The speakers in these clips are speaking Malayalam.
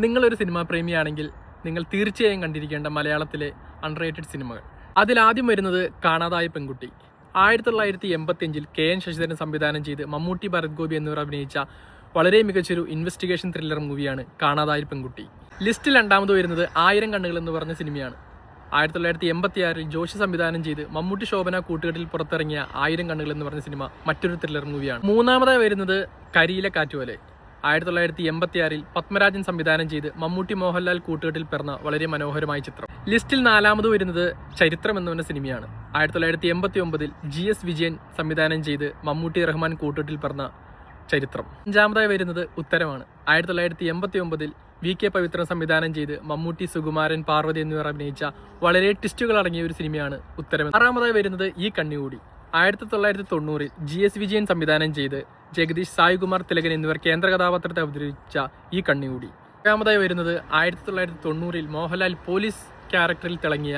നിങ്ങളൊരു സിനിമാ പ്രേമിയാണെങ്കിൽ നിങ്ങൾ തീർച്ചയായും കണ്ടിരിക്കേണ്ട മലയാളത്തിലെ അൺറേറ്റഡ് സിനിമകൾ. അതിലാദ്യം വരുന്നത് കാണാതായ പെൺകുട്ടി. 1985 KN ശശിധരൻ സംവിധാനം ചെയ്ത് മമ്മൂട്ടി, ഭരത് ഗോപി എന്നിവർ അഭിനയിച്ച വളരെ മികച്ചൊരു ഇൻവെസ്റ്റിഗേഷൻ ത്രില്ലർ മൂവിയാണ് കാണാതായ പെൺകുട്ടി. ലിസ്റ്റിൽ രണ്ടാമത് വരുന്നത് 1000 കണ്ണുകൾ എന്ന് പറഞ്ഞ സിനിമയാണ്. 1986 ജോഷി സംവിധാനം ചെയ്ത് മമ്മൂട്ടി, ശോഭന കൂട്ടുകെട്ടിൽ പുറത്തിറങ്ങിയ 1000 കണ്ണുകൾ എന്ന് പറഞ്ഞ സിനിമ മറ്റൊരു ത്രില്ലർ മൂവിയാണ്. മൂന്നാമതായി വരുന്നത് കരിയിലെ കാറ്റുപോലെ. 1986 പത്മരാജൻ സംവിധാനം ചെയ്ത് മമ്മൂട്ടി, മോഹൻലാൽ കൂട്ടുകെട്ടിൽ പിറന്ന വളരെ മനോഹരമായ ചിത്രം. ലിസ്റ്റിൽ നാലാമത് വരുന്നത് ചരിത്രം എന്ന് പറഞ്ഞ സിനിമയാണ്. 1989 GS വിജയൻ സംവിധാനം ചെയ്ത് മമ്മൂട്ടി, റഹ്മാൻ കൂട്ടുകെട്ടിൽ പിറന്ന ചരിത്രം. അഞ്ചാമതായി വരുന്നത് ഉത്തരമാണ്. 1989 VK പവിത്രൻ സംവിധാനം ചെയ്ത് മമ്മൂട്ടി, സുകുമാരൻ, പാർവതി എന്നിവർ അഭിനയിച്ച വളരെ ട്വിസ്റ്റുകൾ അടങ്ങിയ ഒരു സിനിമയാണ് ഉത്തരം. ആറാമതായി വരുന്നത് ഈ കണ്ണികൂടി. 1990 GS വിജയൻ സംവിധാനം ചെയ്ത് ജഗദീഷ്, സായികുമാർ തിലകൻ എന്നിവർ കേന്ദ്ര കഥാപാത്രത്തെ അവതരിപ്പിച്ച ഈ കണ്ണികൂടി. ഏഴാമതായി വരുന്നത് 1990 മോഹൻലാൽ പോലീസ് ക്യാരക്ടറിൽ തിളങ്ങിയ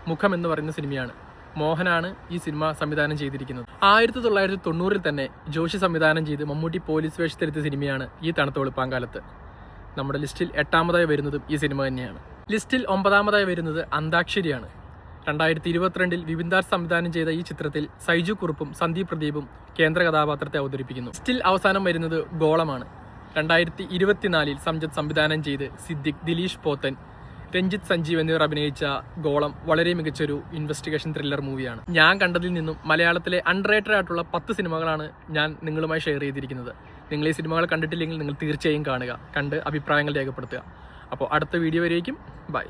മുഖം എന്ന് പറയുന്ന സിനിമയാണ്. മോഹനാണ് ഈ സിനിമ സംവിധാനം ചെയ്തിരിക്കുന്നത്. 1990 തന്നെ ജോഷി സംവിധാനം ചെയ്ത് മമ്മൂട്ടി പോലീസ് വേഷത്തിലെത്തിയ സിനിമയാണ് ഈ തണുത്ത വെളുപ്പാങ്കാലത്ത്. നമ്മുടെ ലിസ്റ്റിൽ 8ാമതായി വരുന്നതും ഈ സിനിമ തന്നെയാണ്. ലിസ്റ്റിൽ 9ാമതായി വരുന്നത് അന്താക്ഷരിയാണ്. 2022 വിപിൻദാസ് സംവിധാനം ചെയ്ത ഈ ചിത്രത്തിൽ സൈജു കുറുപ്പും സന്ദീപ് പ്രദീപും കേന്ദ്ര കഥാപാത്രത്തെ അവതരിപ്പിക്കുന്നു. സ്റ്റിൽ അവസാനം വരുന്നത് ഗോളമാണ്. 2024 സംജത് സംവിധാനം ചെയ്ത് സിദ്ദിഖ്, ദിലീഷ് പോത്തൻ, രഞ്ജിത്ത് സഞ്ജീവ് എന്നിവർ അഭിനയിച്ച ഗോളം വളരെ മികച്ചൊരു ഇൻവെസ്റ്റിഗേഷൻ ത്രില്ലർ മൂവിയാണ്. ഞാൻ കണ്ടതിൽ നിന്നും മലയാളത്തിലെ അൺറേറ്റഡ് ആയിട്ടുള്ള 10 സിനിമകളാണ് ഞാൻ നിങ്ങളുമായി ഷെയർ ചെയ്തിരിക്കുന്നത്. നിങ്ങൾ ഈ സിനിമകൾ കണ്ടിട്ടില്ലെങ്കിൽ നിങ്ങൾ തീർച്ചയായും കാണുക, കണ്ട് അഭിപ്രായങ്ങൾ രേഖപ്പെടുത്തുക. അപ്പോൾ അടുത്ത വീഡിയോ വരേക്കും ബൈ.